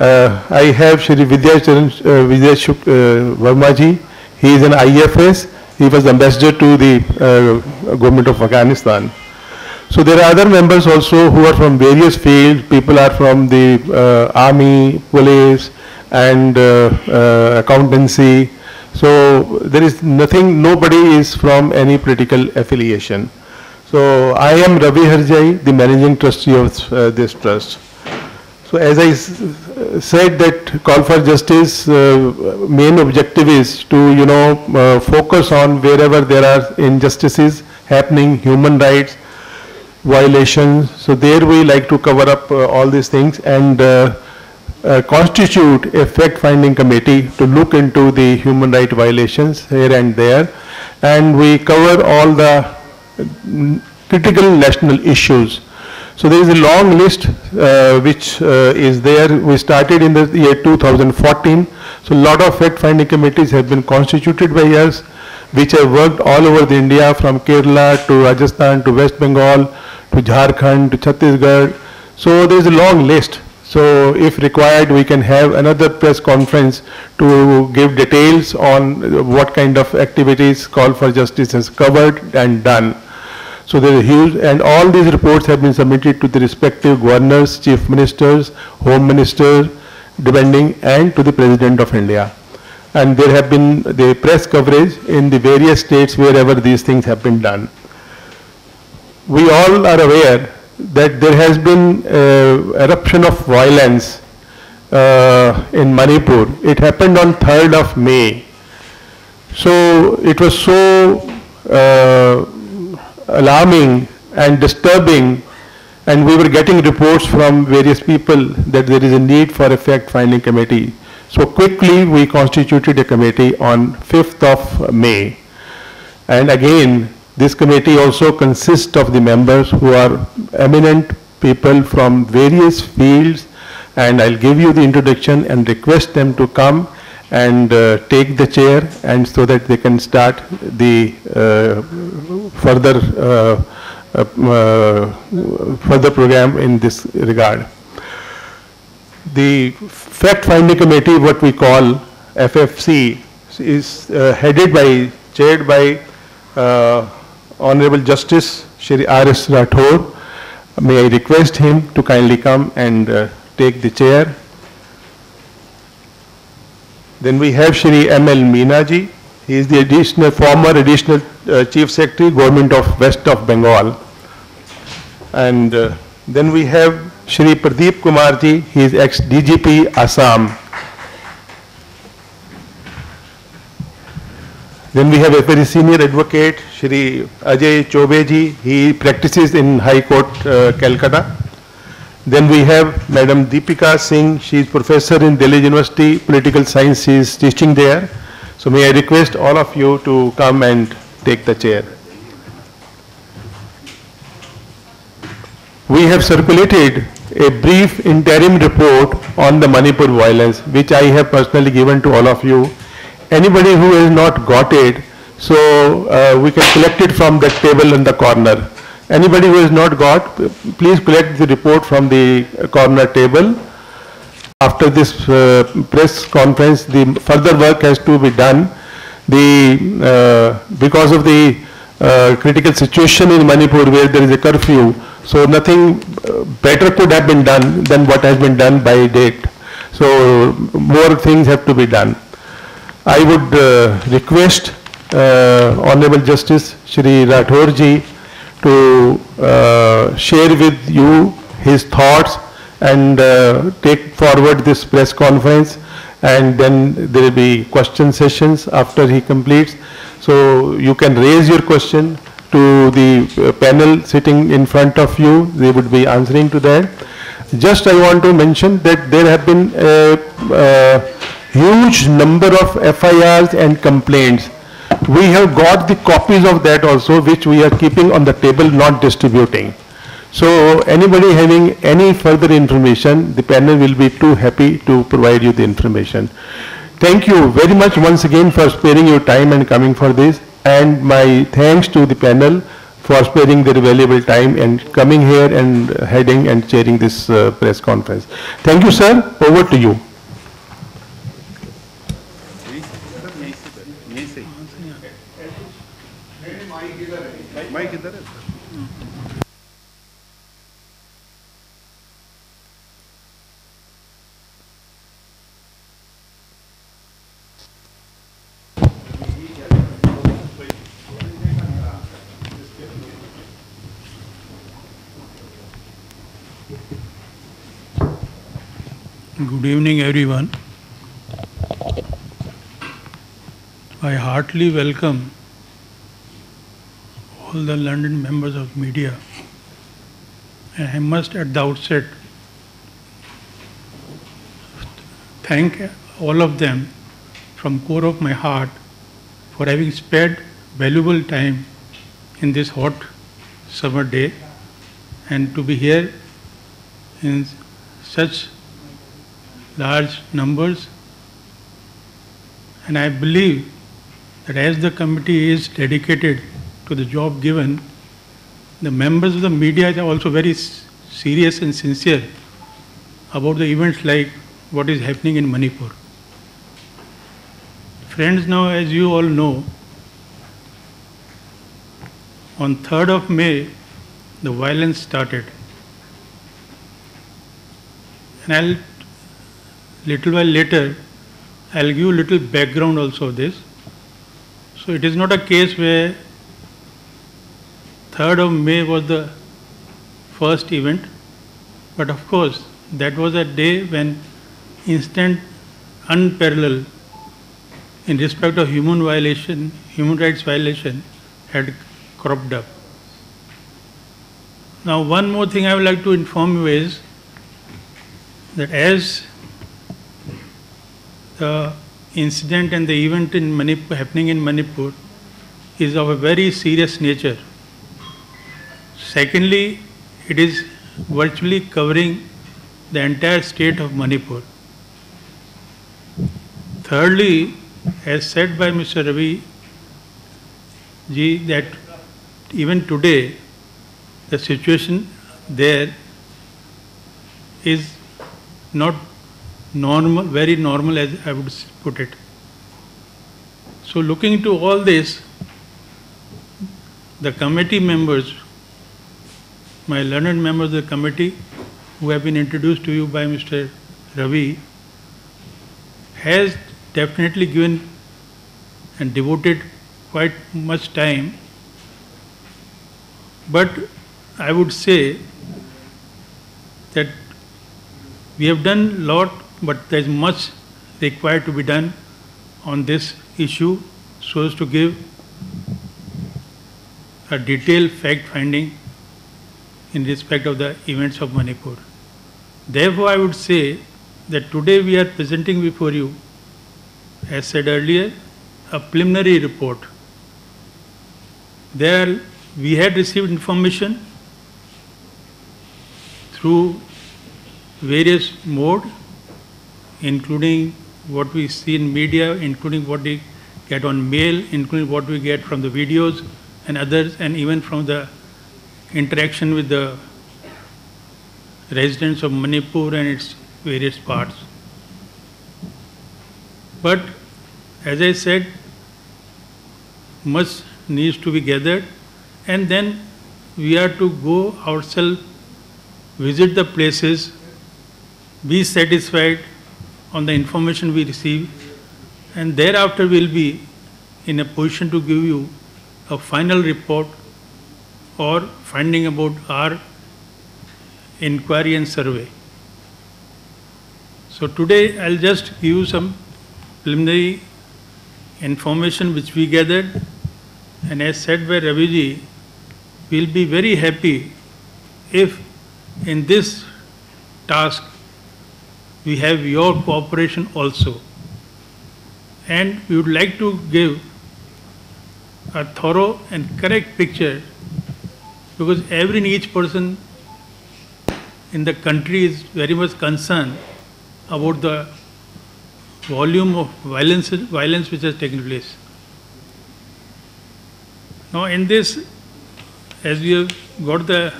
I have Shri Vidya Verma ji. He is an IFS. He was ambassador to the government of Afghanistan. So there are other members also who are from various fields. People are from the army, police, and accountancy. So there is nothing, nobody is from any political affiliation. So I am Ravi Harjai, the managing trustee of this trust. So as I said, that Call for Justice main objective is to focus on wherever there are injustices happening, human rights violations. So there we like to cover up all these things and constitute a fact-finding committee to look into the human rights violations here and there, and we cover all the critical national issues. So there is a long list which is there. We started in the year 2014. So a lot of fact-finding committees have been constituted by us, which have worked all over the India, from Kerala to Rajasthan to West Bengal to Jharkhand to Chhattisgarh. So there is a long list. So if required, we can have another press conference to give details on what kind of activities Call for Justice has covered and done. So there is huge, and all these reports have been submitted to the respective governors, chief ministers, home ministers, depending, and to the President of India. And there have been the press coverage in the various states wherever these things have been done. We all are aware that there has been eruption of violence in Manipur. It happened on 3rd of May. So it was so alarming and disturbing, and we were getting reports from various people that there is a need for a fact-finding committee. So quickly we constituted a committee on 5th of May. And again, this committee also consists of the members who are eminent people from various fields, and I'll give you the introduction and request them to come and take the chair, and so that they can start the further program in this regard. The fact-finding committee, what we call FFC, is chaired by Honorable Justice Shri R.S. Rathore. May I request him to kindly come and take the chair. Then we have Shri M.L. Meena ji. He is the former additional Chief Secretary, Government of West of Bengal. And then we have Shri Pradeep Kumar ji. He is ex-DGP Assam. Then we have a very senior advocate, Shri Ajay Chobe ji. He practices in High Court, Calcutta. Then we have Madam Deepika Singh. She is professor in Delhi University, Political Science. She is teaching there. So may I request all of you to come and take the chair. We have circulated a brief interim report on the Manipur violence, which I have personally given to all of you. Anybody who has not got it, so we can collect it from that table in the corner. Anybody who has not got, please collect the report from the corner table. After this press conference, the further work has to be done. Because of the critical situation in Manipur where there is a curfew, so nothing better could have been done than what has been done by date. So more things have to be done. I would request Honorable Justice Shri Rathore ji to share with you his thoughts and take forward this press conference, and then there will be question sessions after he completes. So you can raise your question to the panel sitting in front of you. They would be answering to that. Just I want to mention that there have been a huge number of FIRs and complaints. We have got the copies of that also, which we are keeping on the table, not distributing. So anybody having any further information, the panel will be too happy to provide you the information. Thank you very much once again for sparing your time and coming for this. And my thanks to the panel, for sparing their valuable time and coming here and heading and chairing this press conference. Thank you, sir. Over to you. Good evening, everyone. I heartily welcome all the London members of media, and I must at the outset thank all of them from core of my heart for having spared valuable time in this hot summer day and to be here in such large numbers. And I believe that as the committee is dedicated to the job given, the members of the media are also very serious and sincere about the events like what is happening in Manipur. Friends, now as you all know, on 3rd of May, the violence started. And little while later, I'll give you a little background also of this. So it is not a case where 3rd of May was the first event, but of course that was a day when instant unparalleled in respect of human rights violation had cropped up. Now one more thing I would like to inform you is that as the incident and the event in Manipur, happening in Manipur is of a very serious nature. Secondly, it is virtually covering the entire state of Manipur. Thirdly, as said by Mr. Ravi ji, that even today the situation there is not normal, very normal as I would put it. So looking into all this, the committee members, my learned members of the committee who have been introduced to you by Mr. Ravi, has definitely given and devoted quite much time. But I would say that we have done a lot, but there is much required to be done on this issue so as to give a detailed fact finding in respect of the events of Manipur. Therefore, I would say that today we are presenting before you, as said earlier, a preliminary report. There we had received information through various modes, including what we see in media, including what we get on mail, including what we get from the videos and others, and even from the interaction with the residents of Manipur and its various parts. But as I said, much needs to be gathered, and then we are to go ourselves, visit the places, be satisfied on the information we receive, and thereafter we will be in a position to give you a final report or finding about our inquiry and survey. So today I'll just give you some preliminary information which we gathered, and as said by Ravi ji, we'll be very happy if in this task we have your cooperation also. And we would like to give a thorough and correct picture, because every and each person in the country is very much concerned about the volume of violence which has taken place. Now in this, as we have got the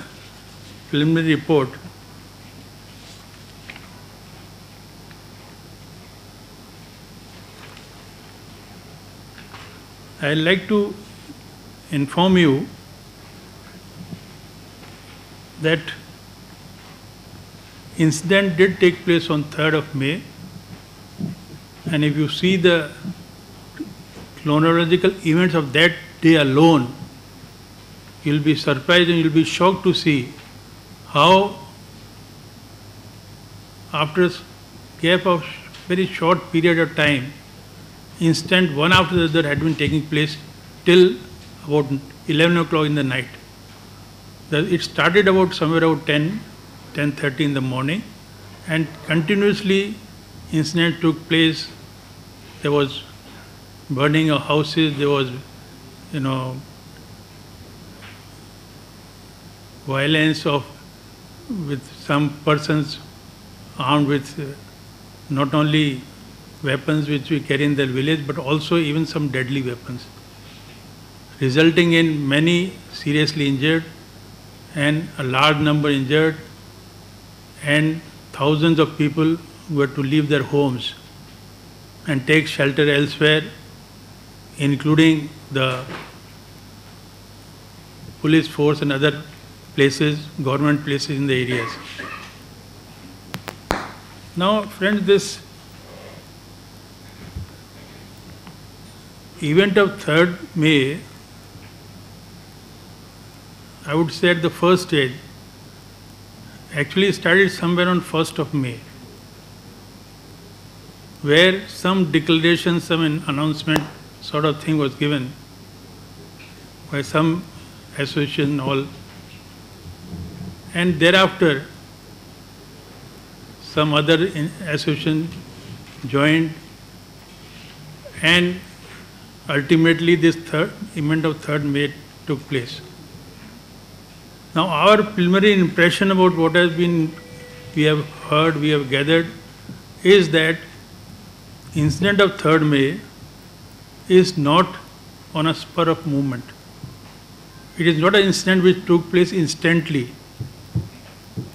preliminary report, I'd like to inform you that incident did take place on 3rd of May, and if you see the chronological events of that day alone, you'll be surprised and you'll be shocked to see how after a gap of very short period of time, incident one after the other had been taking place till about 11 o'clock in the night. It started about somewhere about 10:30 in the morning, and continuously incident took place. There was burning of houses, there was, violence with some persons armed with not only weapons which we carry in the village, but also even some deadly weapons, resulting in many seriously injured and a large number injured, and thousands of people were to leave their homes and take shelter elsewhere, including the police force and other places, government places in the areas. Now, friends, this event of 3rd May, I would say at the first stage, actually started somewhere on 1st of May, where some declaration, some announcement sort of thing was given by some association all, and thereafter some other association joined, and ultimately this event of 3rd May took place. Now, our preliminary impression about what has been, we have heard, we have gathered, is that incident of 3rd May is not on a spur of movement. It is not an incident which took place instantly.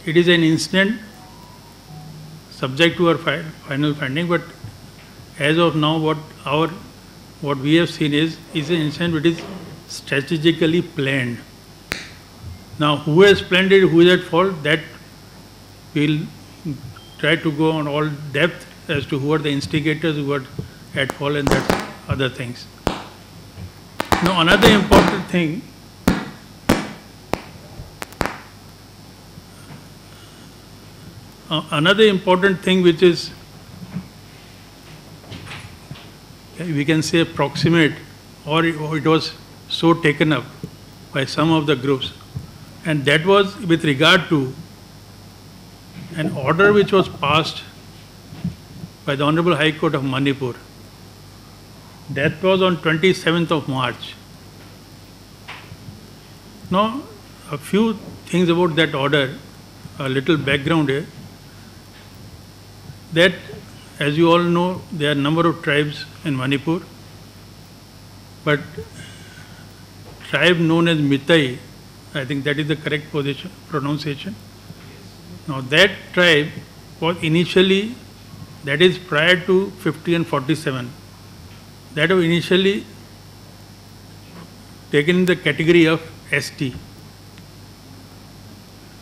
It is an incident subject to our final finding, but as of now, what we have seen is an incident which is strategically planned. Now, who has planned it, who is at fault, that we'll try to go on all depth as to who are the instigators, who are at fault, and that other things. Now, another important thing, which is, we can say, proximate, or it was so taken up by some of the groups, and that was with regard to an order which was passed by the Honorable High Court of Manipur. That was on 27th of March. Now, a few things about that order, a little background here. That, as you all know, there are a number of tribes in Manipur, but tribe known as Mitai, I think that is the correct pronunciation. Now, that tribe was initially, that is prior to 50 and 47, that was initially taken in the category of ST.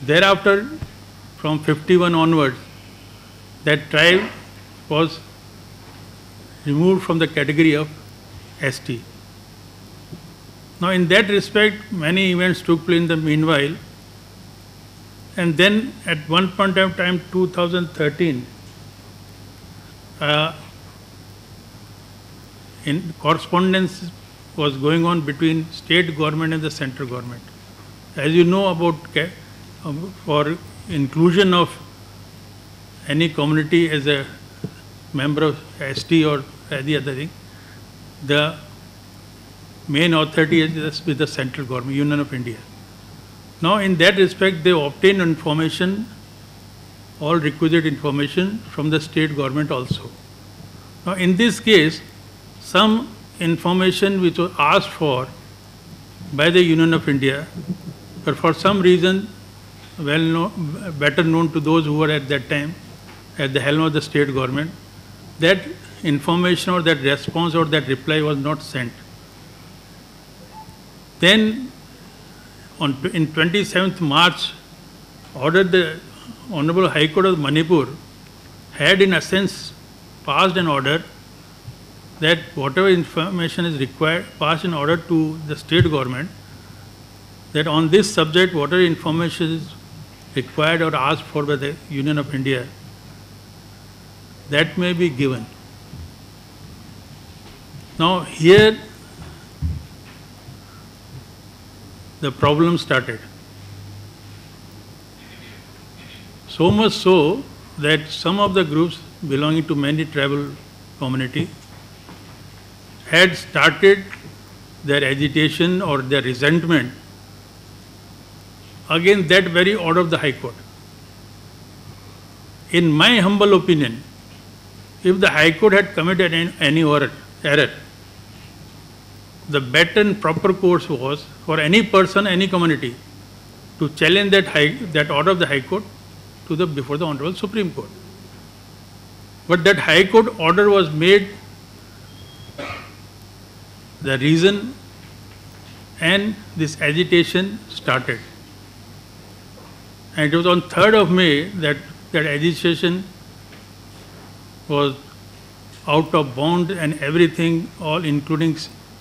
Thereafter, from 51 onwards, that tribe was removed from the category of ST. Now, in that respect, many events took place in the meanwhile, and then at one point of time, 2013, in correspondence was going on between state government and the central government. As you know about for inclusion of any community as a member of ST or any other thing, the main authority is with the central government, Union of India. Now, in that respect, they obtain information, all requisite information from the state government also. Now, in this case, some information which was asked for by the Union of India but for some reason, better known to those who were at that time at the helm of the state government, that information or that response or that reply was not sent. Then, in 27th March, ordered the Honorable High Court of Manipur had in a sense passed an order that whatever information is required, passed an order to the state government that on this subject, whatever information is required or asked for by the Union of India, that may be given. Now here the problem started. So much so that some of the groups belonging to many tribal community had started their agitation or their resentment against that very order of the High Court. In my humble opinion, if the High Court had committed any error, the better and proper course was for any person, any community to challenge that order of the High Court before the Honorable Supreme Court. But that High Court order was made the reason, and this agitation started. And it was on 3rd of May that agitation was out of bound, and everything, all including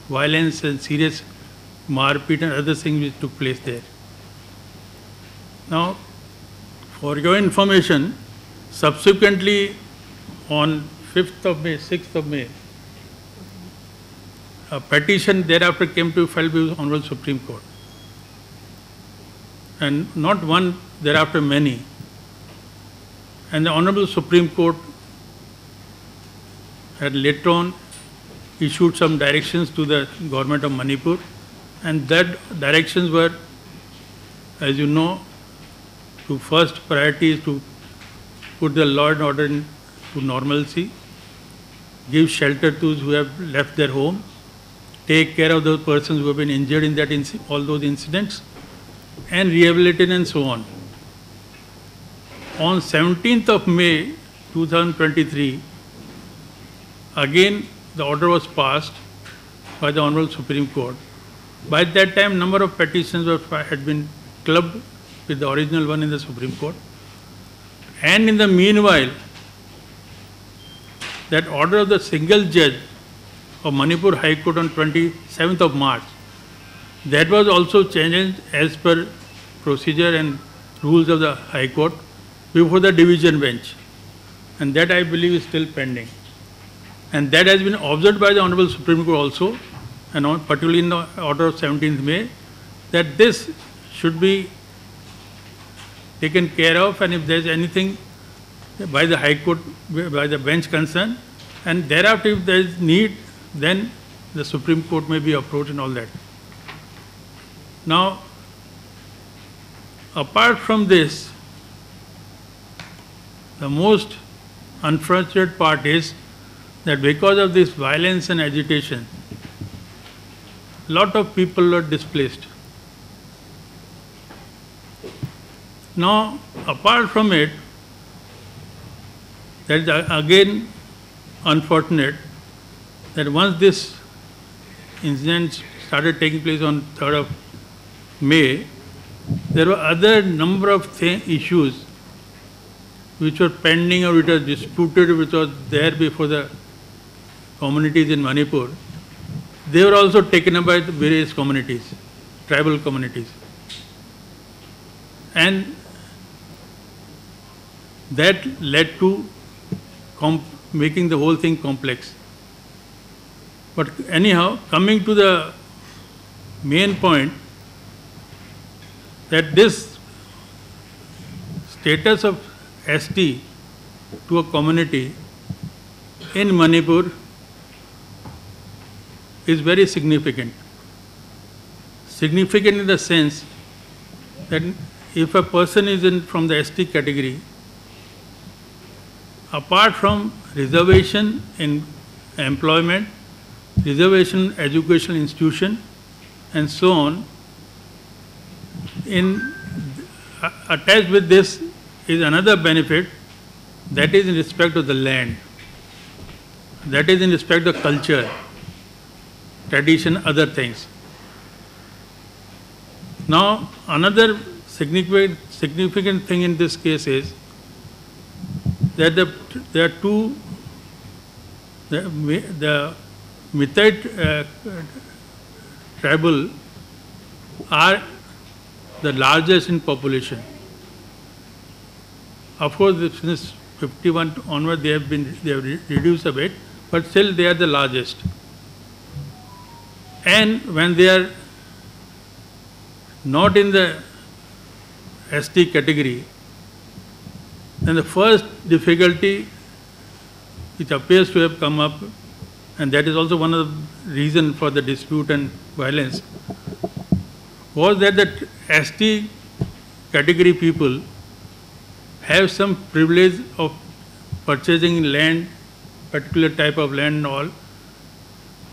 violence and serious marpeat and other things which took place there. Now, for your information, subsequently on 5th of May, 6th of May, a petition thereafter came to file with the Honorable Supreme Court. And not one, thereafter many. And the Honorable Supreme Court had later on issued some directions to the government of Manipur, and that directions were, as you know, to first priority is to put the law and order to normalcy, give shelter to those who have left their home, take care of those persons who have been injured in all those incidents, and rehabilitate and so on. On 17th of May 2023, again the order was passed by the Honorable Supreme Court. By that time, number of petitions had been clubbed with the original one in the Supreme Court. And in the meanwhile, that order of the single judge of Manipur High Court on 27th of March, that was also changed as per procedure and rules of the High Court before the division bench. And that, I believe, is still pending. And that has been observed by the Honorable Supreme Court also, and particularly in the order of 17th May, that this should be taken care of, and if there is anything by the High Court, by the bench concerned, and thereafter if there is need, then the Supreme Court may be approached and all that. Now, apart from this, the most unfortunate part is that because of this violence and agitation, lot of people are displaced. Now, apart from it, that is again unfortunate that once this incident started taking place on 3rd of May, there were other number of issues which were pending or which were disputed, which was there before the communities in Manipur. They were also taken up by the various communities, tribal communities. And that led to making the whole thing complex. But anyhow, coming to the main point, that this status of ST to a community in Manipur is very significant. Significant in the sense that if a person is from the ST category, apart from reservation in employment, reservation educational institution, and so on, attached with this is another benefit, that is in respect of the land, that is in respect of culture, tradition, other things. Now, another significant thing in this case is that there are two, the Mithite tribal are the largest in population. Of course, since 51 onward they have reduced a bit, but still they are the largest. And when they are not in the ST category, then the first difficulty which appears to have come up, and that is also one of the reasons for the dispute and violence, was that the ST category people have some privilege of purchasing land, particular type of land and all,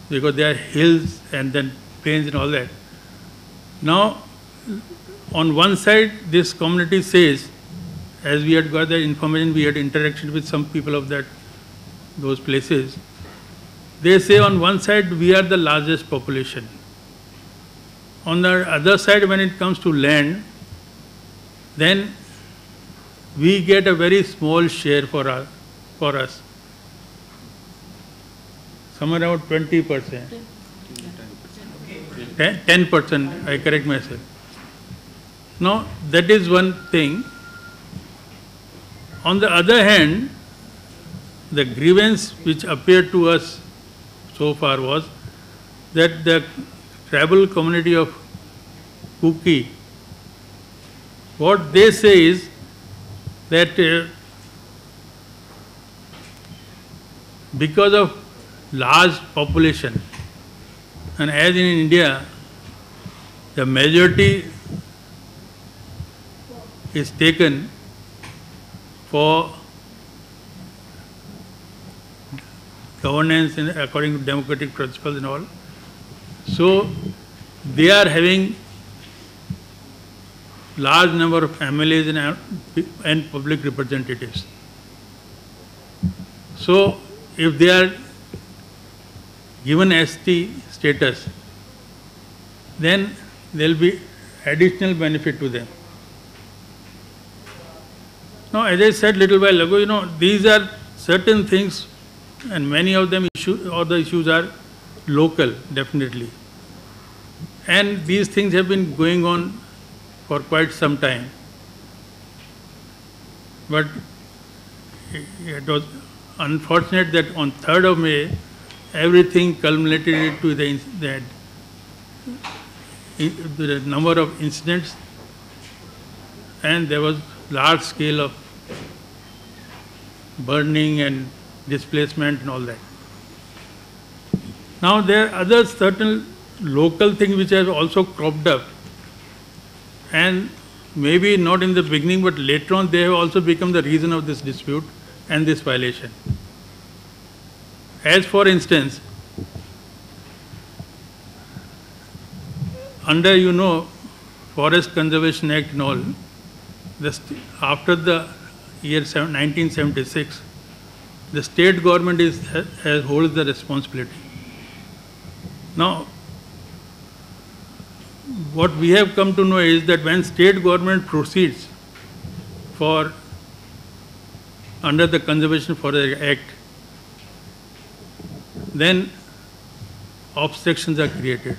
because there are hills and then plains and all that. Now, on one side, this community says, as we had got the information, we had interaction with some people of those places. They say on one side, we are the largest population. On the other side, when it comes to land, then we get a very small share for us. Somewhere around 20%. 10%, I correct myself. Now, that is one thing. On the other hand, the grievance which appeared to us so far was that the tribal community of Kuki, what they say is that because of large population, and as in India, the majority is taken for governance and according to democratic principles and all. So they are having large number of MLAs and public representatives. So if they are given ST status, then there will be additional benefit to them. Now, as I said little while ago, these are certain things, and many of them the issues are local, definitely. And these things have been going on for quite some time. But it was unfortunate that on 3rd of May, everything culminated into the number of incidents, and there was large scale of burning and displacement and all that. Now there are other certain local things which have also cropped up, and maybe not in the beginning, but later on they have also become the reason of this dispute and this violation. As for instance, under Forest Conservation Act and all, after the year 1976, the state government holds the responsibility. Now, what we have come to know is that when state government proceeds under the Conservation Forest Act, then obstructions are created.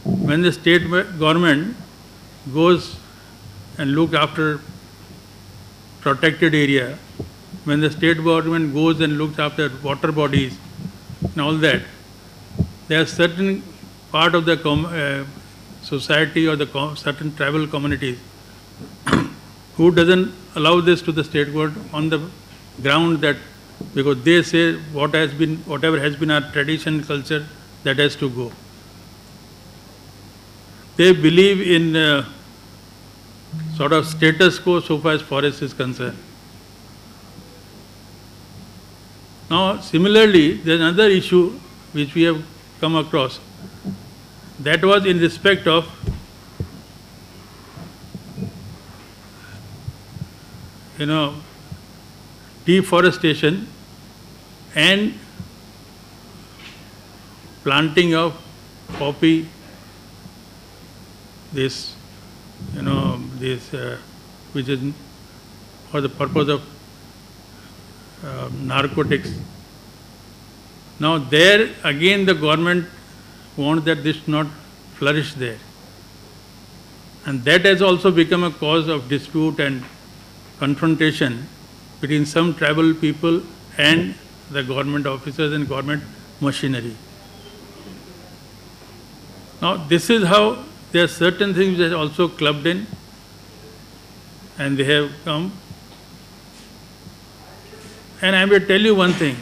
When the state government goes and looks after protected area, when the state government goes and looks after water bodies and all that, there are certain part of the society or the certain tribal communities who doesn't allow this to the state government on the ground that, because they say whatever has been our tradition, culture, that has to go. They believe in sort of status quo so far as forest is concerned. Now, similarly, there is another issue which we have come across. That was in respect of deforestation and planting of poppy, this, which is for the purpose of narcotics. Now there again the government wants that this not flourish there. And that has also become a cause of dispute and confrontation between some tribal people and the government officers and government machinery. Now this is how there are certain things that are also clubbed in, and they have come. And I will tell you one thing,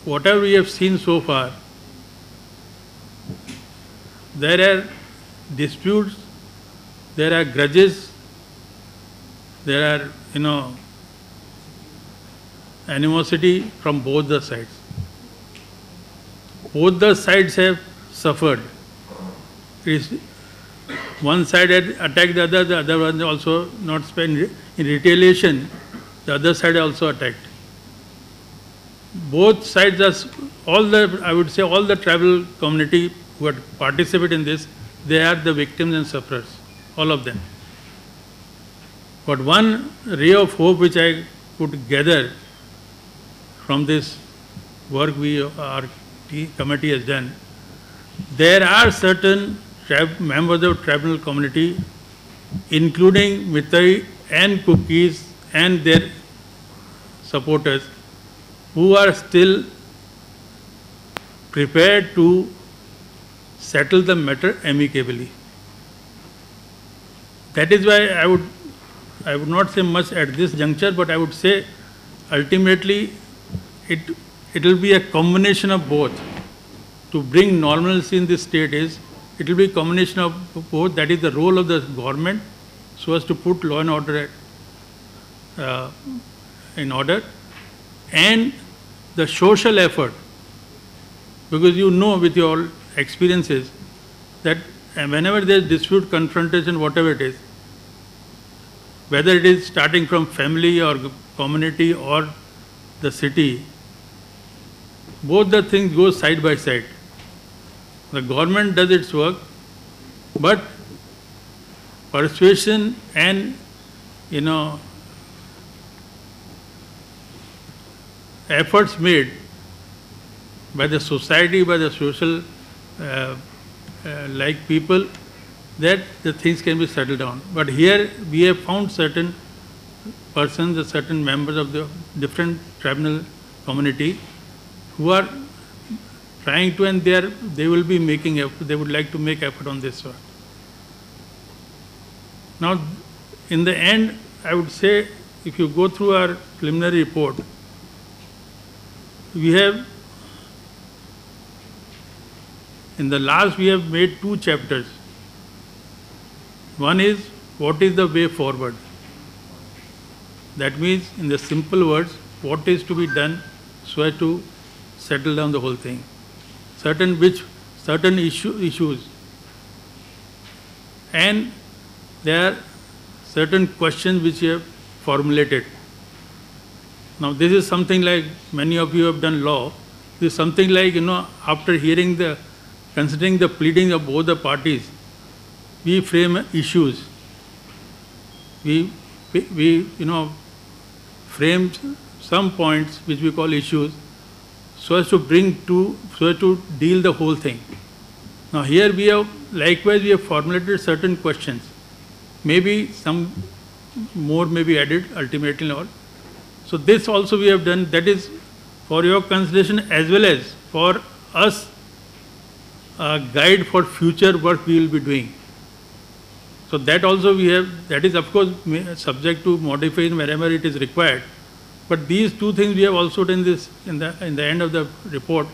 whatever we have seen so far, there are disputes, there are grudges, there are, animosity from both the sides. Both the sides have suffered. One side had attacked the other one also not spent in retaliation, the other side also attacked. Both sides are, I would say all the tribal community who had participated in this, they are the victims and sufferers, all of them. But one ray of hope which I could gather from this work our committee has done, there are certain members of tribal community, including Mitai and Kukis and their supporters, who are still prepared to settle the matter amicably. That is why I would not say much at this juncture, but I would say ultimately it will be a combination of both. To bring normalcy in this state it will be a combination of both. That is the role of the government, so as to put law and order in order, and the social effort, because with your experiences that whenever there is dispute, confrontation, whatever it is, whether it is starting from family or community or the city, both the things go side by side. The government does its work, but persuasion and efforts made by the society, by the social like people, that the things can be settled down. But here we have found certain persons, certain members of the different tribal community who are trying to, and they will be making effort, they would like to make effort on this one. Now, in the end, I would say, if you go through our preliminary report, we have, in the last we have made 2 chapters. One is, what is the way forward? That means, in the simple words, what is to be done so as to settle down the whole thing. Certain issues, and there are certain questions which you have formulated. Now this is something like, many of you have done law, this is something like, after considering the pleadings of both the parties, we frame issues. We frame some points which we call issues, so as to deal the whole thing. Now here we have formulated certain questions. Maybe some more may be added ultimately or. So this also we have done, that is for your consideration as well as for us a guide for future work we will be doing. So that also we have, that is of course subject to modification wherever it is required. But these 2 things we have also done this in the end of the report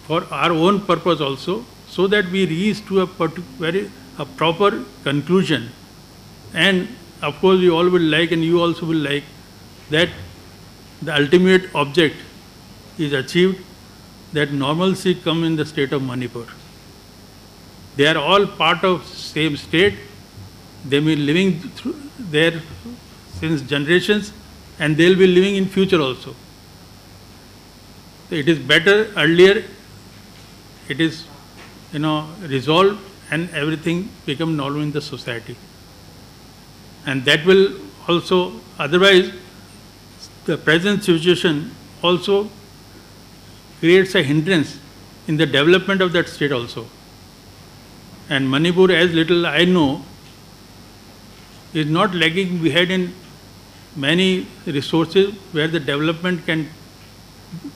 for our own purpose also, so that we reach to a proper conclusion. And of course we all will like, and you also will like, that the ultimate object is achieved, that normalcy come in the state of Manipur. They are all part of same state. They may be living there since generations, and they'll be living in future also. So it is better earlier it is, resolved and everything become normal in the society. And that will also, otherwise the present situation also creates a hindrance in the development of that state also. And Manipur, as little I know, is not lagging behind in many resources where the development can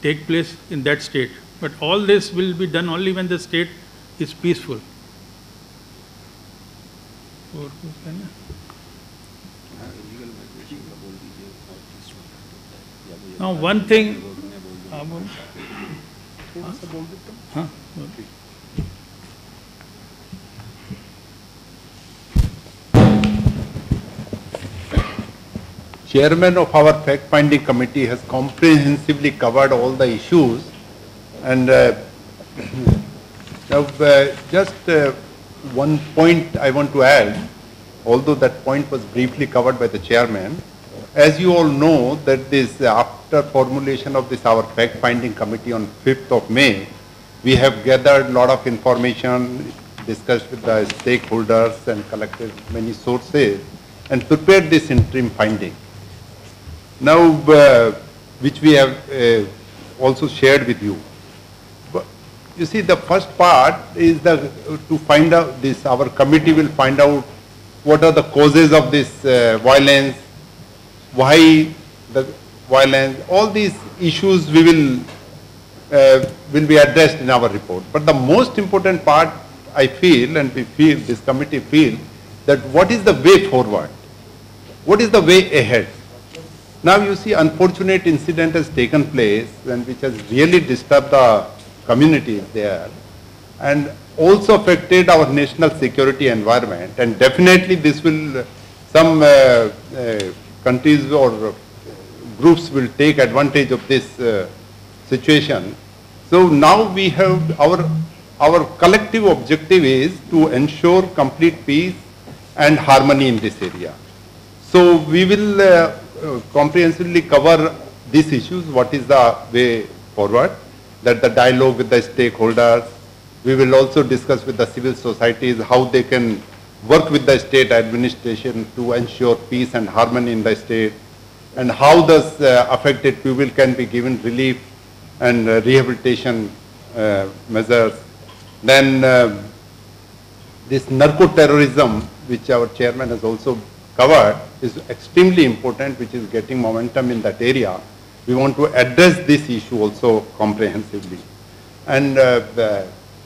take place in that state. But all this will be done only when the state is peaceful. Now one thing, Chairman of our fact-finding committee has comprehensively covered all the issues, and now just one point I want to add, although that point was briefly covered by the chairman. As you all know, that this after formulation of this our fact-finding committee on 5th of May, we have gathered a lot of information, discussed with the stakeholders and collected many sources and prepared this interim finding. Now, which we have also shared with you. But you see, the first part is to find out this, our committee will find out what are the causes of this violence, why the violence, all these issues we will be addressed in our report. But the most important part, I feel, and we feel, this committee feel, that what is the way forward? What is the way ahead? Now you see, unfortunate incident has taken place and which has really disturbed the communities there and also affected our national security environment, and definitely this will, some countries or groups will take advantage of this situation. So now we have, our collective objective is to ensure complete peace and harmony in this area. So we will comprehensively cover these issues, what is the way forward, that the dialogue with the stakeholders. We will also discuss with the civil societies how they can work with the state administration to ensure peace and harmony in the state, and how does affected people can be given relief and rehabilitation measures. Then this narco-terrorism, which our chairman has also covered, is extremely important, which is getting momentum in that area. We want to address this issue also comprehensively. And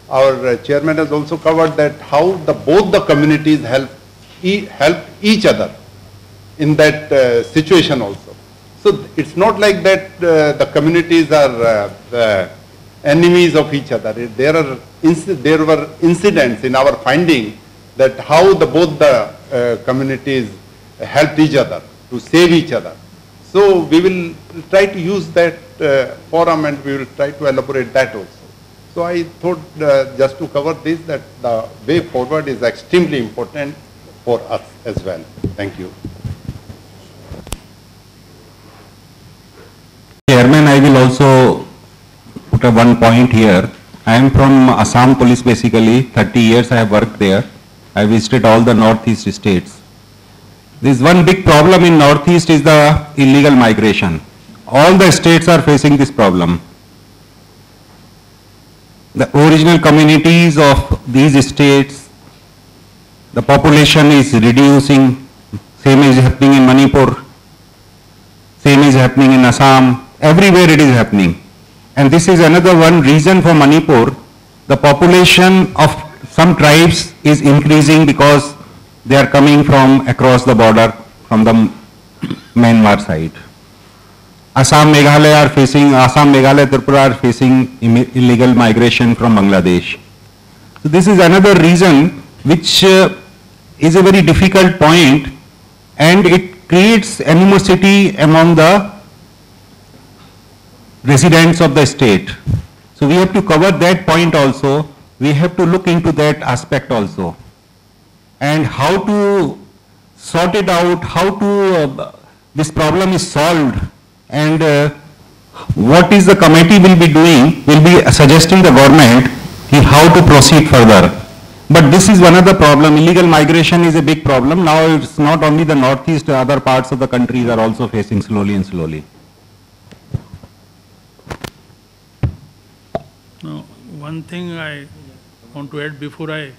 our chairman has also covered that how both the communities help each other in that situation also. So it's not like that the communities are enemies of each other. There were incidents in our finding that how both the communities helped each other to save each other. So we will try to use that forum and we will try to elaborate that also. So I thought just to cover this, that the way forward is extremely important for us as well. Thank you. Chairman, I will also put one point here. I am from Assam police basically. 30 years I have worked there. I visited all the northeast states. This one big problem in northeast is the illegal migration. All the states are facing this problem. The original communities of these states, the population is reducing. Same is happening in Manipur. Same is happening in Assam. Everywhere it is happening. And this is another one reason for Manipur. The population of some tribes is increasing because they are coming from across the border from the Myanmar side. Assam, Meghalaya, Tripura are facing illegal migration from Bangladesh. So this is another reason which is a very difficult point, and it creates animosity among the residents of the state. So we have to cover that point also. We have to look into that aspect also, and how to sort it out, how to this problem is solved, and what is the committee will be doing, will be suggesting the government how to proceed further. But this is one of the problem. Illegal migration is a big problem. Now it's not only the northeast, other parts of the countries are also facing slowly and slowly. Now, one thing I want to add before I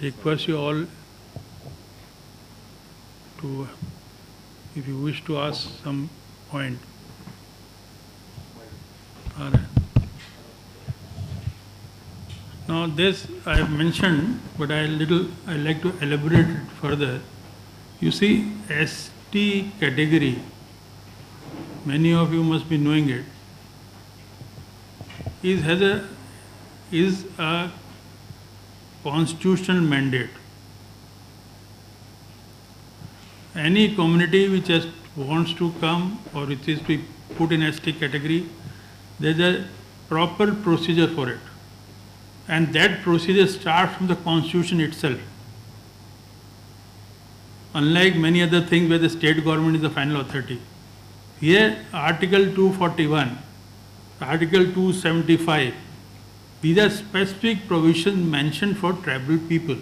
request you all to, if you wish to ask some point. All right. Now this I have mentioned, but I like to elaborate it further. You see, ST category, many of you must be knowing it, is a constitutional mandate. Any community which wants to come or which is to be put in ST category, there is a proper procedure for it. And that procedure starts from the Constitution itself. Unlike many other things where the state government is the final authority. Here, Article 241, Article 275, these are specific provisions mentioned for tribal people.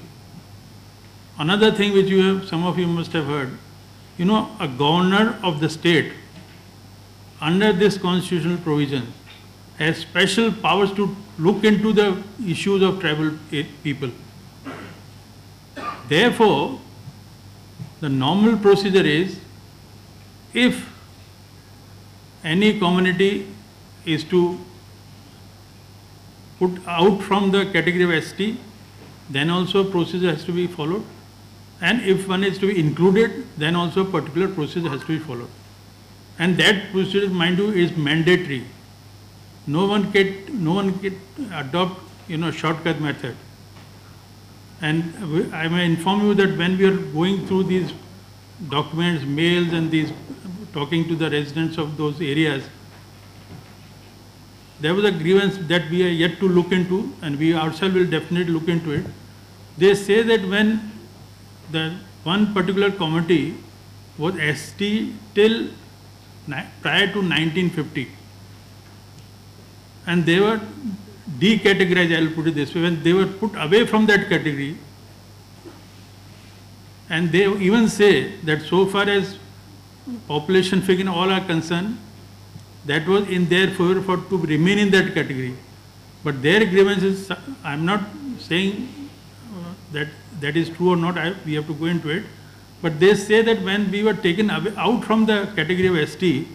Another thing which some of you must have heard, a governor of the state under this constitutional provision has special powers to look into the issues of tribal people. Therefore, the normal procedure is, if any community is to put out from the category of ST, then also procedure has to be followed. And if one is to be included, then also particular procedure has to be followed. And that procedure, mind you, is mandatory. No one can adopt, shortcut method. And I may inform you that when we are going through these documents, mails, and talking to the residents of those areas, there was a grievance that we are yet to look into, and we ourselves will definitely look into it. They say that when the one particular committee was ST till prior to 1950, and they were decategorized, I will put it this way, when they were put away from that category, and they even say that so far as population figure all are concerned, that was in their favor to remain in that category. But their grievance is, I am not saying that is true or not, we have to go into it, but they say that when we were taken away, out from the category of ST,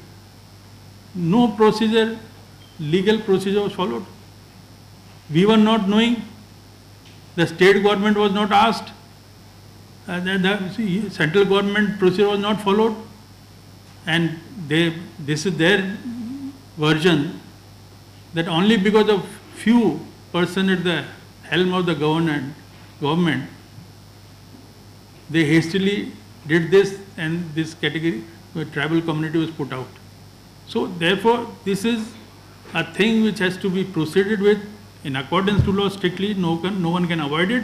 no procedure, legal procedure was followed. We were not knowing, the state government was not asked, the central government procedure was not followed, and this is their version, that only because of few persons at the helm of the government, they hastily did this, and this category, tribal community was put out. So therefore, this is a thing which has to be proceeded with in accordance to law strictly, no one can avoid it.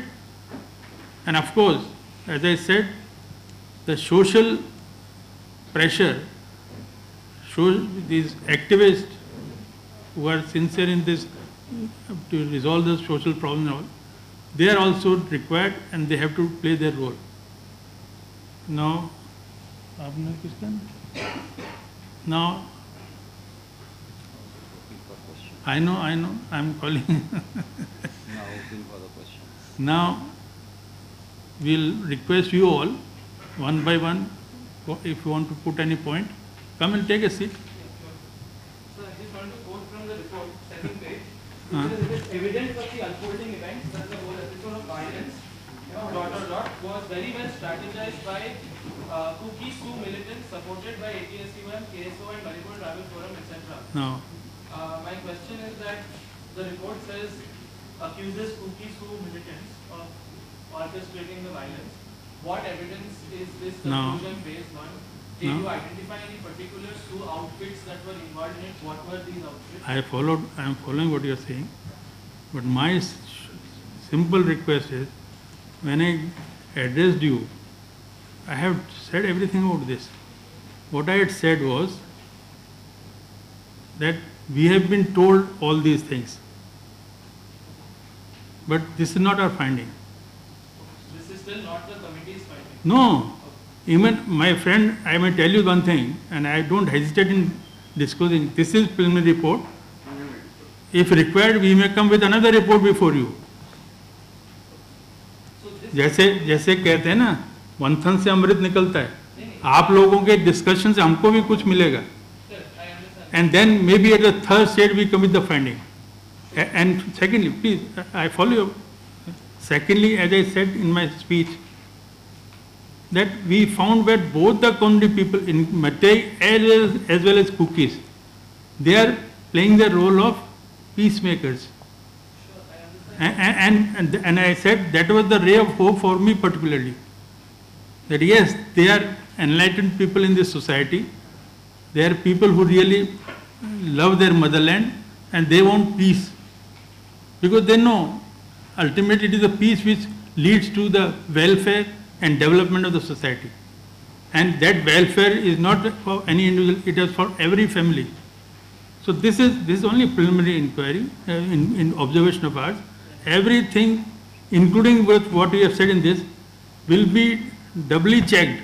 And of course, as I said, the social pressure, these activists who are sincere in this to resolve the social problem, they are also required and they have to play their role. Now, I know, I'm calling. Now, we'll request you all, one by one, if you want to put any point, come and take a seat. So I just want to quote from the report, second page. It is evident of the unfolding events that the whole episode of violence, was very well strategized by Kuki Sioux militants supported by ATSUM, KSO and Manipur Tribal Forum, etc. No. My question is that the report says, accuses Kuki Sioux militants of orchestrating the violence. What evidence is this conclusion based on? Did you identify any particular Sioux outfits that were involved in it? What were these outfits? I am following what you are saying, but my simple request is, when I addressed you, I have said everything about this. what I had said was that we have been told all these things, but this is not our finding. This is still not the committee's finding. No, even my friend, I may tell you one thing, and I don't hesitate in disclosing. This is preliminary report. If required, we may come with another report before you. So this जैसे जैसे कहते हैं ना, मंथन से अमृत निकलता है, आप लोगों के डिस्कशन से हमको भी कुछ मिलेगा. sir, I understand. And then maybe at the third stage we come with the finding. And secondly, please, I follow you. Secondly, as I said in my speech, that we found that both the community people in Matai as well as cookies, they are playing the role of peacemakers. Sure, I understand. And I said that was the ray of hope for me particularly. That yes, they are enlightened people in this society. They are people who really love their motherland and they want peace. Because they know ultimately it is the peace which leads to the welfare and development of the society. And that welfare is not for any individual, it is for every family. So this is only preliminary inquiry, in observation of ours. Everything, including what we have said in this, will be doubly checked.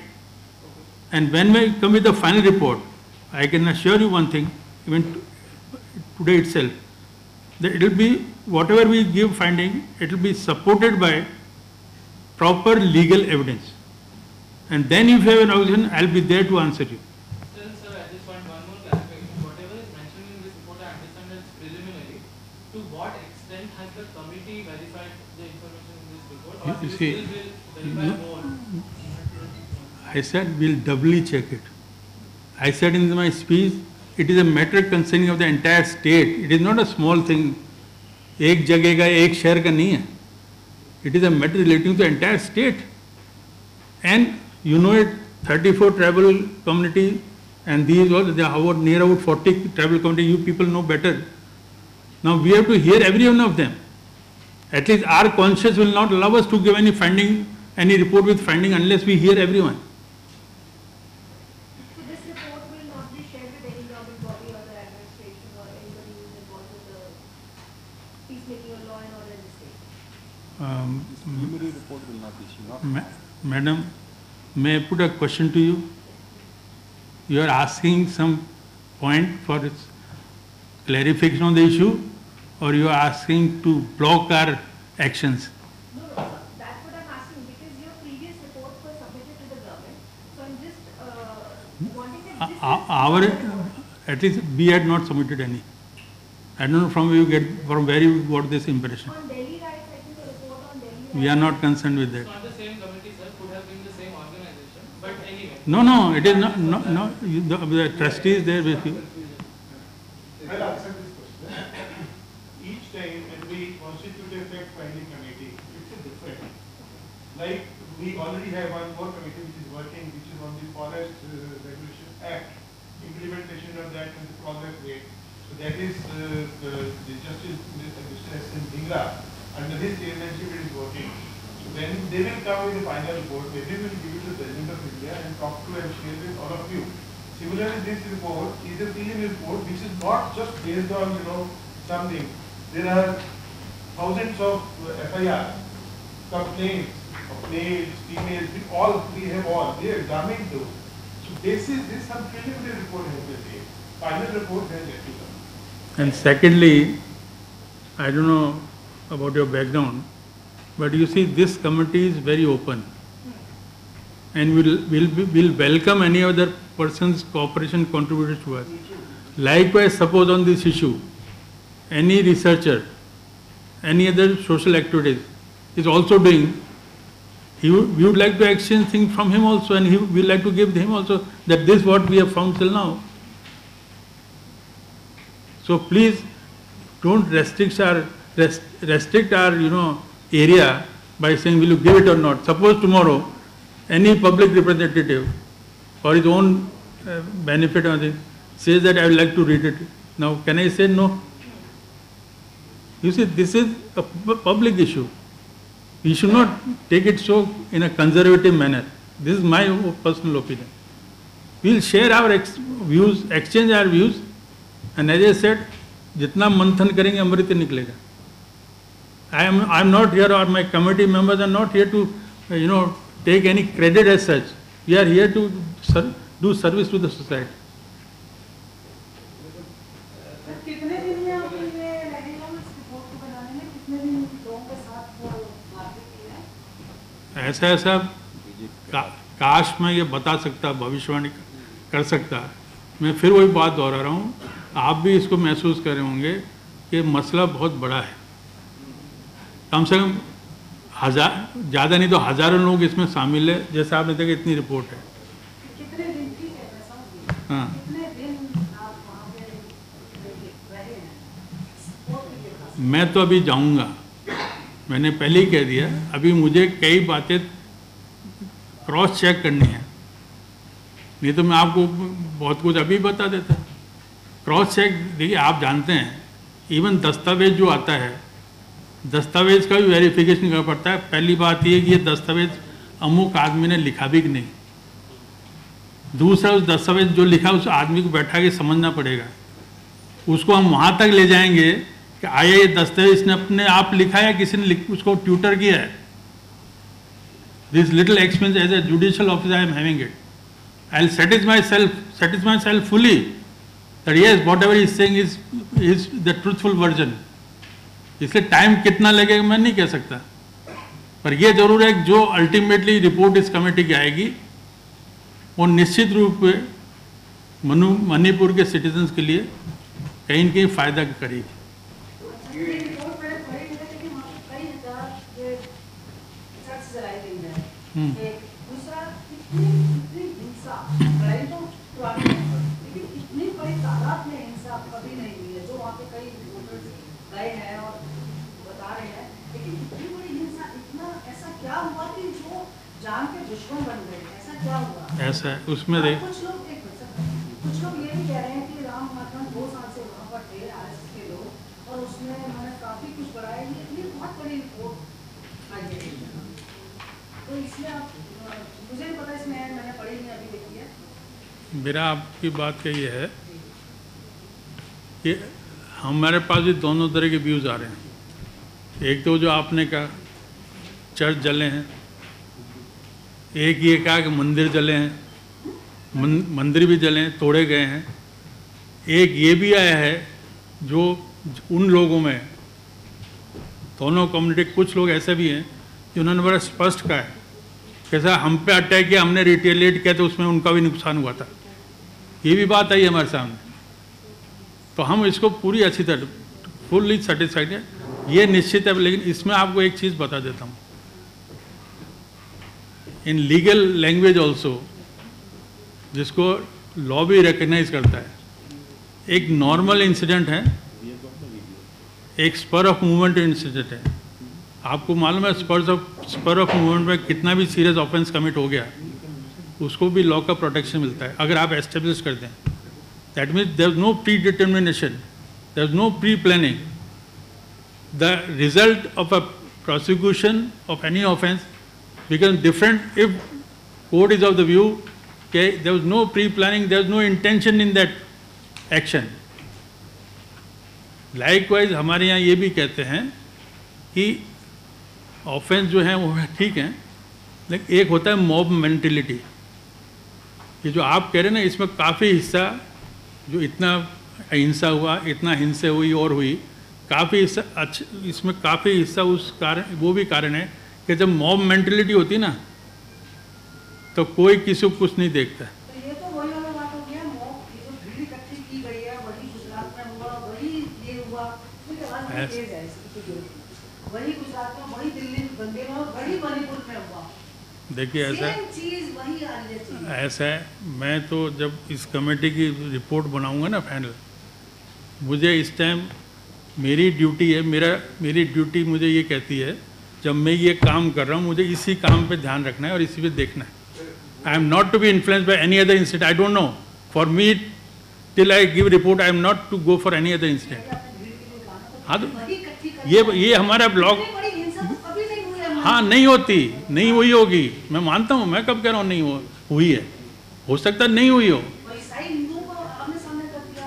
And when we come with the final report, I can assure you one thing, even today itself, that it will be, whatever we give finding, it will be supported by proper legal evidence. And then if you have an objection, I will be there to answer you. Still, sir, I just want one more clarification. Whatever is mentioned in this report, I understand that it's preliminary. To what extent has the committee verified the information in this report, or You you see, still will verify more? I said we'll doubly check it. I said in my speech, it is a matter concerning of the entire state. It is not a small thing. एक जगह का एक शहर का नहीं है. It is a matter relating to the entire state. And you know it, 34 tribal community, and these all, there are near about 40 tribal community. You people know better. Now we have to hear every one of them. At least our conscience will not allow us to give any finding, any report with finding unless we hear everyone. So this report will not be shared with any government body or the administration or anybody who is involved with the peacemaking or law and order in the state? Preliminary report will not be issued. Madam, may I put a question to you? You are asking some point for its clarification on the issue, or you are asking to block our actions? No, sir. That's what I'm asking because your previous reports were submitted to the government. So I'm just wanting that this Our, at least we had not submitted any. I don't know from where you got this impression. on Delhi rights, I think the report on Delhi rights. We are not concerned with that. It's not the same committee, sir. Could have been the same organization. But anyway. No, it is not. No, the trustee is there with you. I'll answer this question. Each time when we constitute a fact-finding committee, it's a different. Like we already have one more committee which is working, which is on the Forest Regulation Act, implementation of that and the progress rate. So that is the Justice Mr. S. N. Dhingra. Under his chairmanship it is working. So when they will come with the final report, maybe we will give it to the President of India and talk to and share with all of you. Similarly, this report is a preliminary report which is not just based on, something. There are thousands of FIR, complaints of males, females, we have all. They examined those. So this some preliminary report has been made. Final report has yet to come. And secondly, I don't know about your background, but you see this committee is very open. And we'll welcome any other person's cooperation contributed to us. Likewise, suppose on this issue, any researcher, any other social activities is also doing, we would like to exchange things from him also, and we would like to give him also that this is what we have found till now. So please don't restrict our area by saying will you give it or not. Suppose tomorrow any public representative for his own benefit or thing says that I would like to read it. Now can I say no? You see, this is a public issue. We should not take it so in a conservative manner. This is my personal opinion. we'll share our views, exchange our views, and as I said, जितना मंथन करेंगे अमृत निकलेगा. I am not here, or my committee members are not here to, take any credit as such. We are here to do service to the society. कितने दिन में आप ये लगेगा इस रिपोर्ट को बनाने में, कितने दिन लोगों के साथ बातें की है? ऐसा काश मैं ये बता सकता, भविष्यवाणी कर सकता. मैं फिर वही बात दोहरा रहा हूँ, आप भी इसको महसूस कर रहे होंगे कि मसला बहुत बड़ा है. कम से कम ज़्यादा नहीं तो हज़ारों लोग इसमें शामिल है. जैसे आपने देखा इतनी रिपोर्ट है. कितने दिन की है पैसा? हाँ, कितने दिन आप वहाँ पे रहे हैं? मैं तो अभी जाऊँगा, मैंने पहले ही कह दिया. अभी मुझे कई बातें क्रॉस चेक करनी है, नहीं तो मैं आपको बहुत कुछ अभी बता देता. क्रॉस चेक देखिए, आप जानते हैं इवन दस्तावेज जो आता है, दस्तावेज का भी वेरिफिकेशन करना पड़ता है. पहली बात ये कि ये दस्तावेज अमुक आदमी ने लिखा भी कि नहीं. दूसरा, उस दस्तावेज जो लिखा उस आदमी को बैठा के समझना पड़ेगा. उसको हम वहाँ तक ले जाएंगे कि आया ये दस्तावेज इसने अपने आप लिखा है या किसी ने उसको ट्यूटर किया है. This little experience as a judicial officer I am having it. I will satisfy myself fully that yes, whatever he is saying is the truthful version. इसलिए टाइम कितना लगेगा मैं नहीं कह सकता, पर यह जरूर है कि जो अल्टीमेटली रिपोर्ट इस कमेटी की आएगी वो निश्चित रूप से मणिपुर के सिटीजन्स के लिए कहीं न कहीं फायदा करेगी. जान के दुश्मन बन गए, ऐसा क्या हुआ? ऐसा है उसमें देख, कुछ लोग ये भी कह रहे हैं कि राम माधवन 2 साल से वहाँ पर थे आरएसएस के लोग, और उसमें उन्होंने काफी कुछ बढ़ाया. ये बहुत बड़ी रिपोर्ट आई है. तो इसमें आप, मुझे नहीं पता, इसमें मैंने पढ़ी नहीं, अभी देखी है. मेरा आपकी बात का ये है कि हमारे पास भी दोनों तरह के व्यूज़ आ रहे हैं. एक तो जो आपने कहा चर्च जले हैं, एक ये कहा कि मंदिर जले हैं, मंदिर भी जले हैं, तोड़े गए हैं. एक ये भी आया है जो उन लोगों में, दोनों कम्युनिटी कुछ लोग ऐसे भी हैं जिन्होंने बड़ा स्पष्ट कहा है कैसा हम पे अटैक किया, हमने रिटेलिएट किया तो उसमें उनका भी नुकसान हुआ था. ये भी बात आई हमारे सामने. तो हम इसको पूरी अच्छी तरह फुल्ली सेटिस्फाइड है, ये निश्चित है. लेकिन इसमें आपको एक चीज़ बता देता हूँ, इन लीगल लैंग्वेज ऑल्सो, जिसको लॉ भी रिकग्नाइज करता है, एक नॉर्मल इंसिडेंट है, एक स्पर ऑफ मूवमेंट इंसिडेंट है. आपको मालूम है स्पर ऑफ मूवमेंट में कितना भी सीरियस ऑफेंस कमिट हो गया उसको भी लॉ का प्रोटेक्शन मिलता है अगर आप एस्टेब्लिश करते हैं. That means there is no predetermination, there is no preplanning. The result of a prosecution of any offence becomes different if court is of the view okay there was no pre-planning, there was no intention in that action. Likewise हमारे यहाँ ये भी कहते हैं कि offence जो है वो ठीक है, लेकिन एक होता है मॉब मेंटेलिटी. ये जो आप कह रहे हैं ना, इसमें काफ़ी हिस्सा जो इतना हिंसा हुआ, इतना हिंसा हुई और हुई, काफ़ी हिस्सा इसमें काफ़ी हिस्सा उस कारण, वो भी कारण है कि जब मॉब मेंटेलिटी होती ना तो कोई किसी को कुछ नहीं देखता. तो ये तो वही वाला बात हो गया, मॉब जो भीड़ इकट्ठी की गई है वही गुजरात में हुआ, वही ये हुआ, वही गुजरात में, वही दिल्ली बंदे में, वही मणिपुर में हुआ. देखिए ऐसा चीज वही आ रही है. ऐसा है, मैं तो जब इस कमेटी की रिपोर्ट बनाऊंगा ना फाइनल, मुझे इस टाइम मेरी ड्यूटी है, मेरी ड्यूटी मुझे ये कहती है जब मैं ये काम कर रहा हूँ मुझे इसी काम पे ध्यान रखना है और इसी पे देखना है. I am not to be influenced by any other incident. I don't know, for me till I give report I am not to go for any other incident. हाँ तो ये हमारा ब्लॉग, हाँ नहीं होती, नहीं हुई होगी, मैं मानता हूँ, मैं कब कह रहा हूँ नहीं हुई है, हो सकता नहीं हुई हो। वैसा ही हिंदुओं को आमने सामने कर दिया।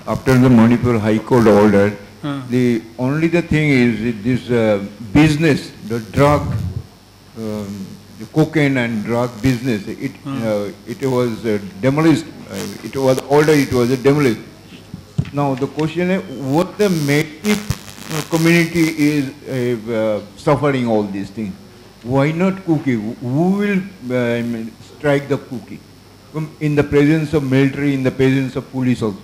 After the Manipur High Court order, हाँ, the thing is this business, the drug, the cocaine and drug business, it was demolished. It was ordered, it was demolished. Now the question is, what the native community is suffering all these things? Why not cookie? Who will strike the cookie? In the presence of military, in the presence of police also.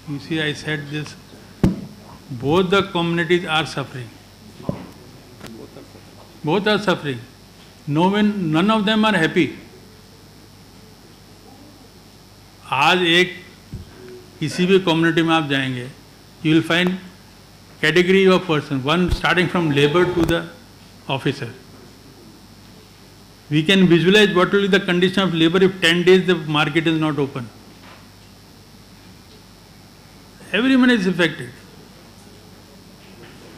you see, I said this, both the communities are suffering. Both are suffering. None of them are happy. आज एक किसी भी community में आप जाएंगे, you will find category of person, one starting from labor to the officer. We can visualize what will be the condition of labor if 10 days the market is not open. Everyone is affected.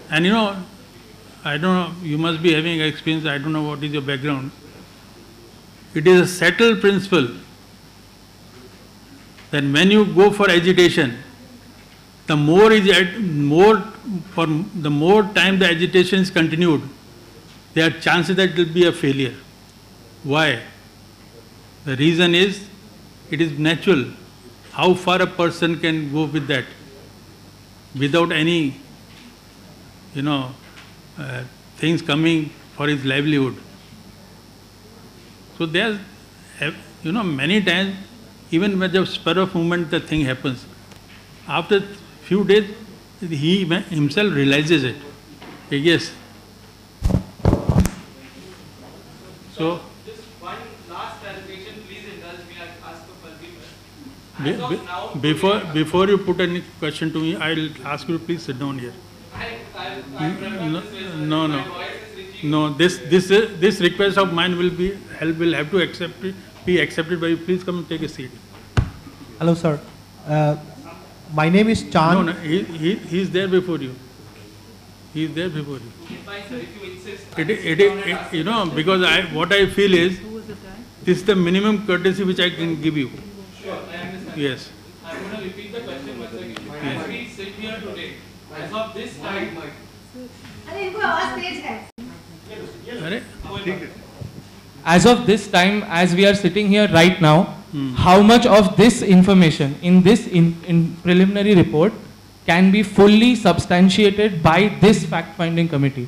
And you know, I don't know, you must be having experience, I don't know what is your background. It is a settled principle that when you go for agitation, the more time the agitation is continued, there are chances that it will be a failure. Why? The reason is, it is natural. How far a person can go with that without any, things coming for his livelihood. So there's, many times, even when the spur of moment the thing happens, after few days, he himself realizes it. Yes. So, Just one last clarification, please indulge me, I'll ask for forgiveness. before you put any question to me, I'll ask you to please sit down here. No. This request of mine will have to be accepted by you. Please come and take a seat. Hello, sir. My name is Chan. No, he is there before you. He is there before you. Fine, sir, if you insist. Because what I feel is, this is the minimum courtesy which I can give you. Sure, I understand. Yes. I'm going to repeat the question once again. As we sit here today, as of this time, अरे इनको आवाज तेज है। अरे As of this time, as we are sitting here right now, how much of this information in this in preliminary report can be fully substantiated by this fact-finding committee?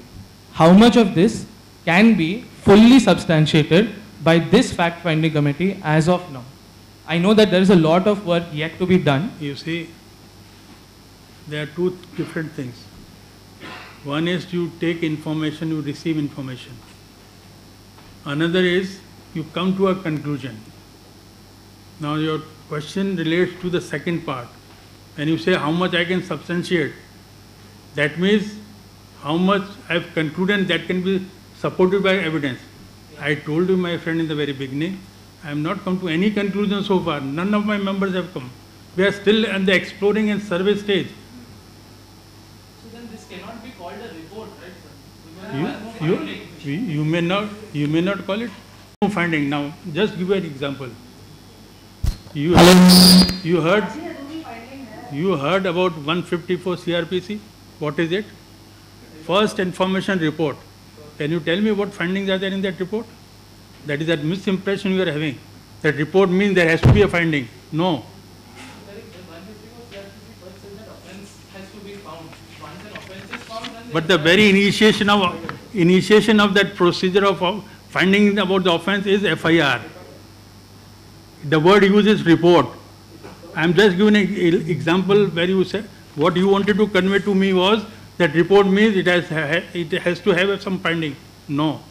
How much of this can be fully substantiated by this fact-finding committee as of now? I know that there is a lot of work yet to be done. You see, there are two different things. One is you take information, you receive information. Another is you come to a conclusion. Now your question relates to the second part. When you say how much I can substantiate, that means how much I have concluded that can be supported by evidence. I told you, my friend, in the very beginning, I have not come to any conclusion so far. None of my members have come. We are still at the exploring and survey stage. so then this cannot be called a report, right, sir? You may not call it no finding. Now, just give you an example. You heard about 154 CRPC. What is it? First information report. Can you tell me what findings are there in that report? That is that misimpression you are having. That report means there has to be a finding. No. But the very initiation of that procedure of finding about the offence is FIR. The word used is report. I am just giving an example where you said what you wanted to convey to me was that report means it has to have some finding. No.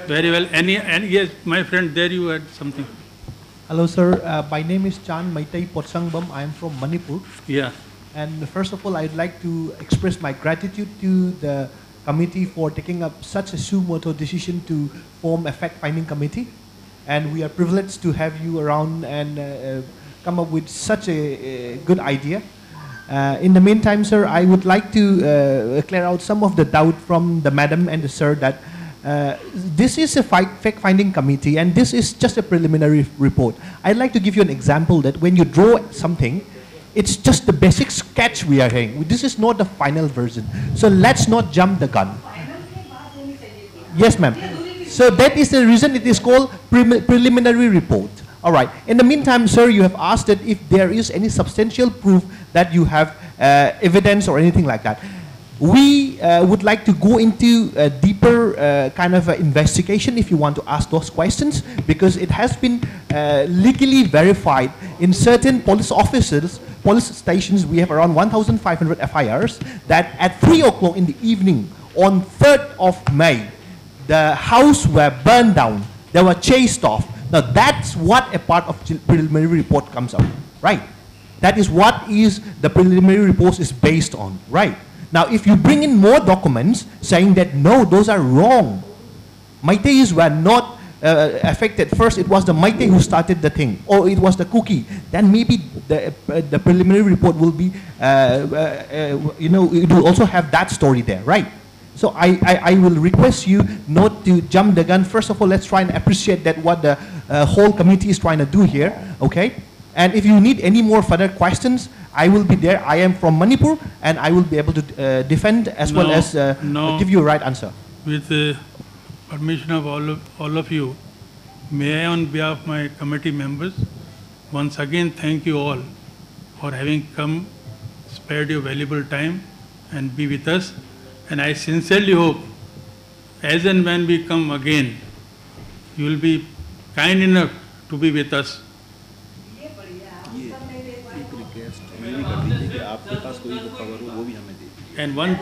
Very well. And yes, my friend, there you had something. Hello, sir. My name is Chan Maitai Potsangbam. I am from Manipur. Yeah. And first of all, I'd like to express my gratitude to the committee for taking up such a suo motu decision to form a fact-finding committee. And we are privileged to have you around and come up with such a good idea. In the meantime, sir, I would like to clear out some of the doubt from the madam and the sir that this is a fact-finding committee and this is just a preliminary report. I'd like to give you an example that when you draw something, it's just the basic sketch we are having. This is not the final version. So let's not jump the gun. Yes, ma'am. So that is the reason it is called preliminary report. All right. In the meantime, sir, you have asked that if there is any substantial proof that you have evidence or anything like that. We would like to go into a deeper kind of investigation if you want to ask those questions, because it has been legally verified in certain police offices, police stations. We have around 1,500 FIRs that at 3 o'clock in the evening on 3rd of May, the house were burned down. They were chased off. Now that's what a part of preliminary report comes out, right? That is what is the preliminary report is based on, right? Now, if you bring in more documents saying that, no, those are wrong, Maiteis were not affected. First, it was the Maite who started the thing, or it was the Kuki, then maybe the preliminary report will be, you know, it will also have that story there, right? So I will request you not to jump the gun. First of all, let's try and appreciate that what the whole committee is trying to do here, okay? And if you need any more further questions, I will be there. I am from Manipur, and I will be able to defend as well as give you a right answer. With the permission of all of you, may I, on behalf of my committee members, once again thank you all for having come, spared your valuable time, and be with us. And I sincerely hope, as and when we come again, you will be kind enough to be with us. And one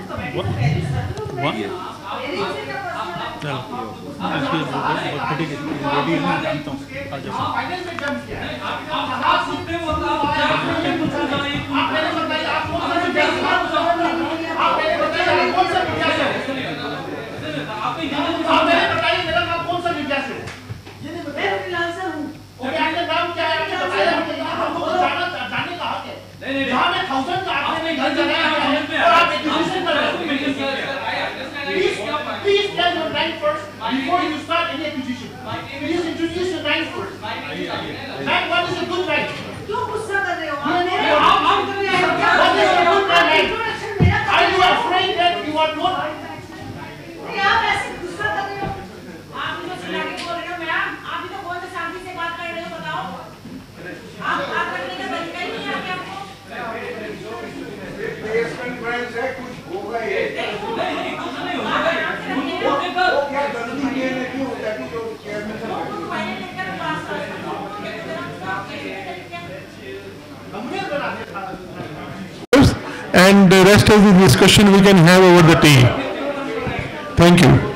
Please tell your name first before you start any acquisition. Please introduce your name first. And what is a good name? What is a good name? Are you afraid that you are not? And the rest of the discussion we can have over the tea. Thank you.